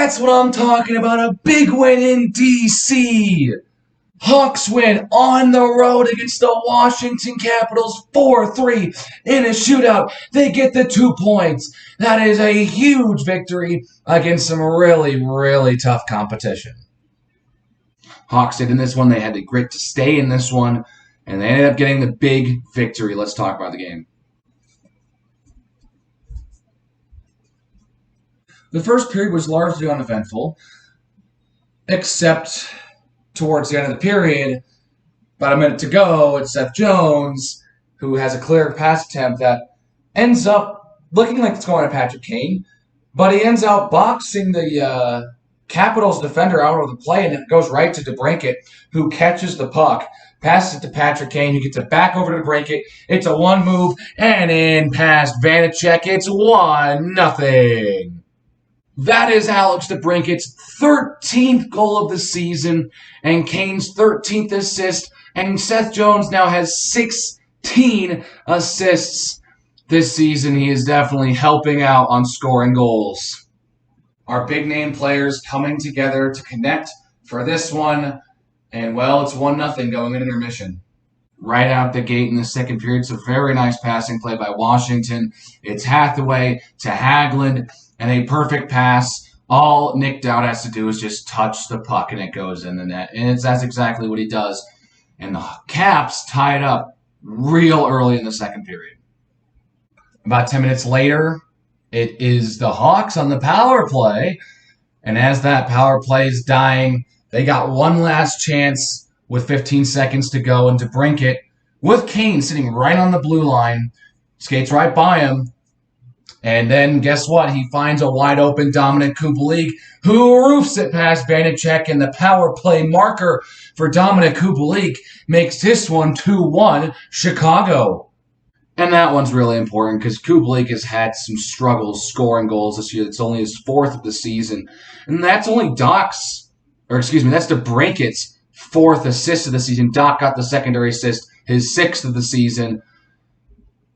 That's what I'm talking about. A big win in D.C. Hawks win on the road against the Washington Capitals 4-3 in a shootout. They get the 2 points. That is a huge victory against some really, really tough competition. Hawks did in this one. They had the grit to stay in this one, and they ended up getting the big victory. Let's talk about the game. The first period was largely uneventful, except towards the end of the period, about a minute to go, it's Seth Jones, who has a clear pass attempt that ends up looking like it's going to Patrick Kane, but he ends up boxing the Capitals defender out of the play, and it goes right to DeBrincat, who catches the puck, passes it to Patrick Kane, who gets it back over to DeBrincat. It's a one move, and in past Vanacek, it's 1-0. That is Alex DeBrincat's 13th goal of the season and Kane's 13th assist, and Seth Jones now has 16 assists this season. He is definitely helping out on scoring goals. Our big-name players coming together to connect for this one, and, well, it's 1-0 going into intermission. Right out the gate in the second period, it's a very nice passing play by Washington. It's Hathaway to Hagelin, and a perfect pass. All Nick Dowd has to do is just touch the puck, and it goes in the net. And that's exactly what he does. And the Caps tie it up real early in the second period. About 10 minutes later, it is the Hawks on the power play. And as that power play is dying, they got one last chance with 15 seconds to go. And DeBrincat, with Kane sitting right on the blue line, skates right by him. And then guess what? He finds a wide-open Dominic Kubalik, who roofs it past Vanacek, and the power play marker for Dominic Kubalik makes this one 2-1 Chicago. And that one's really important because Kubalik has had some struggles scoring goals this year. It's only his 4th of the season. And that's only that's DeBrincat's 4th assist of the season. Doc got the secondary assist, his 6th of the season.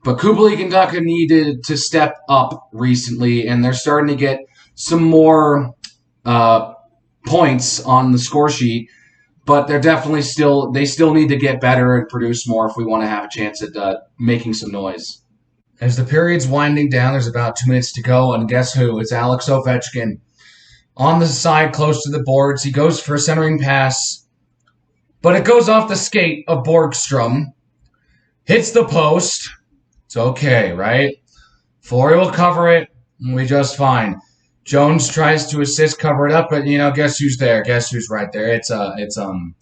But Kubalik and Duck needed to step up recently, and they're starting to get some more points on the score sheet. But they're definitely still need to get better and produce more if we want to have a chance at making some noise. As the period's winding down, there's about 2 minutes to go, and guess who? It's Alex Ovechkin. On the side, close to the boards, he goes for a centering pass, but it goes off the skate of Borgstrom, hits the post. It's okay, right? Fleury will cover it, and we just fine. Jones tries to assist, cover it up, but guess who's there? Guess who's right there? It's Evgeny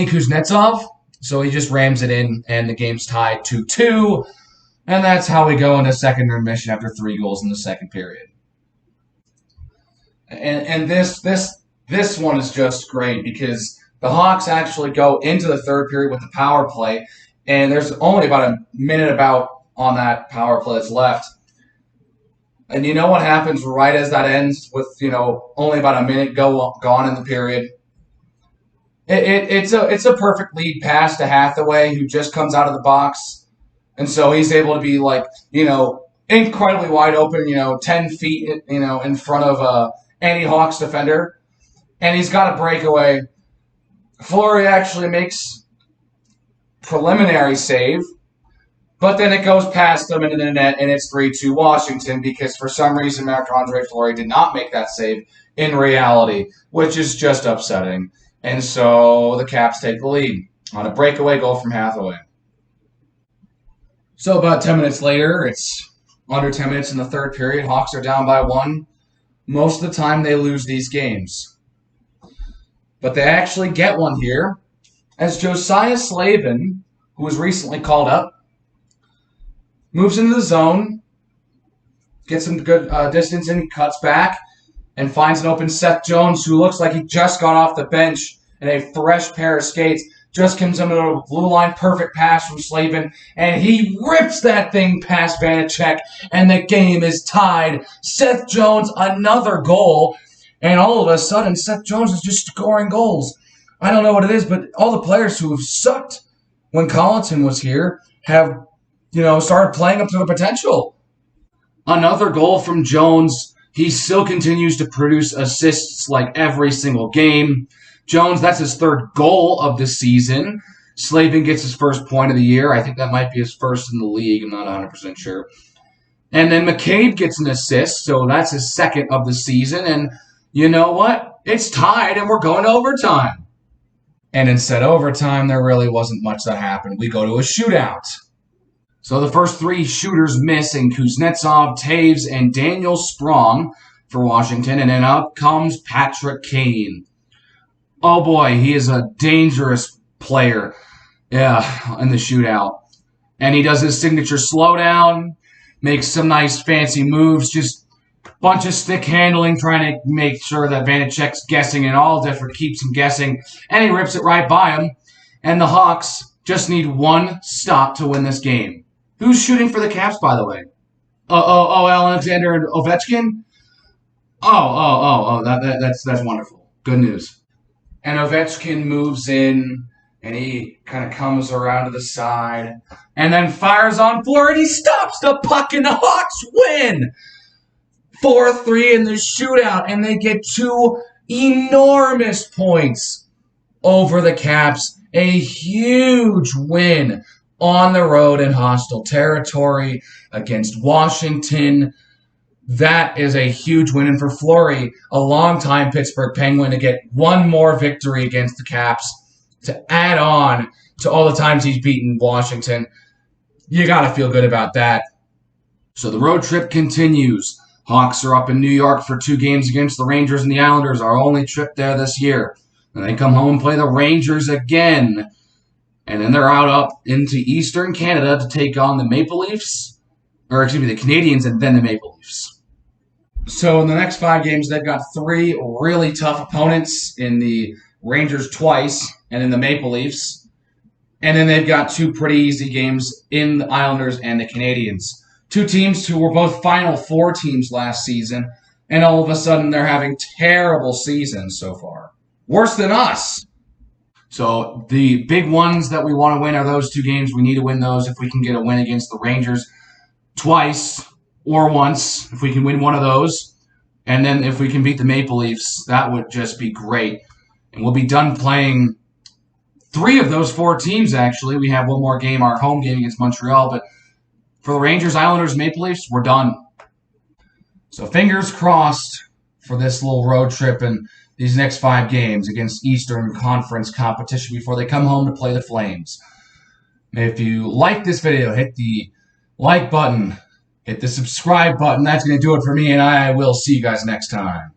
Kuznetsov. So he just rams it in, and the game's tied 2-2, and that's how we go into second intermission after 3 goals in the second period. And this one is just great because the Hawks actually go into the third period with the power play. And there's only about a minute on that power play that's left. And you know what happens right as that ends with, only about a minute gone in the period? It's a perfect lead pass to Hathaway, who just comes out of the box. And so he's able to be incredibly wide open, 10 feet, in front of any Hawks defender. And he's got a breakaway. Fleury actually makes preliminary save, but then it goes past them into the net, and it's 3-2 Washington because for some reason Marc-Andre Fleury did not make that save in reality, which is just upsetting. And so the Caps take the lead on a breakaway goal from Hathaway. So about 10 minutes later, it's under 10 minutes in the third period. Hawks are down by 1. Most of the time they lose these games. But they actually get one here, as Josiah Slavin, who was recently called up, moves into the zone, gets some good distance in, cuts back, and finds an open Seth Jones, who looks like he just got off the bench in a fresh pair of skates, just comes into the blue line, perfect pass from Slavin, and he rips that thing past Vanacek, and the game is tied. Seth Jones, another goal, and all of a sudden, Seth Jones is just scoring goals. I don't know what it is, but all the players who have sucked when Collinson was here have, started playing up to their potential. Another goal from Jones. He still continues to produce assists like every single game. Jones, that's his third goal of the season. Slavin gets his first point of the year. I think that might be his first in the league. I'm not 100% sure. And then McCabe gets an assist, so that's his second of the season. And you know what? It's tied, and we're going to overtime. And in said overtime, there really wasn't much that happened. We go to a shootout. So the first three shooters miss in Kuznetsov, Taves, and Daniel Sprong for Washington. And then up comes Patrick Kane. Oh boy, he is a dangerous player in the shootout. And he does his signature slowdown, makes some nice fancy moves, just a bunch of stick handling, trying to make sure that Vanecek's guessing and all different, keeps him guessing. And he rips it right by him. And the Hawks just need one stop to win this game. Who's shooting for the Caps, by the way? Alexander and Ovechkin? That's wonderful. Good news. And Ovechkin moves in, and he kind of comes around to the side, and then fires on Fleury, and he stops the puck, and the Hawks win! 4-3 in the shootout, and they get 2 enormous points over the Caps. A huge win on the road in hostile territory against Washington. That is a huge win. And for Fleury, a longtime Pittsburgh Penguin, to get one more victory against the Caps to add on to all the times he's beaten Washington, you got to feel good about that. So the road trip continues. Hawks are up in New York for 2 games against the Rangers and the Islanders, our only trip there this year. And they come home and play the Rangers again. And then they're out up into Eastern Canada to take on the Maple Leafs, the Canadiens, and then the Maple Leafs. So in the next 5 games, they've got 3 really tough opponents in the Rangers twice and in the Maple Leafs. And then they've got 2 pretty easy games in the Islanders and the Canadiens. 2 teams who were both Final Four teams last season, and all of a sudden they're having terrible seasons so far. Worse than us. So the big ones that we want to win are those 2 games. We need to win those if we can get a win against the Rangers twice or once, if we can win one of those. And then if we can beat the Maple Leafs, that would just be great. And we'll be done playing 3 of those 4 teams, actually. We have one more game, our home game against Montreal. But for the Rangers, Islanders, Maple Leafs, we're done. So fingers crossed for this little road trip and these next 5 games against Eastern Conference competition before they come home to play the Flames. If you like this video, hit the like button, hit the subscribe button. That's going to do it for me, and I will see you guys next time.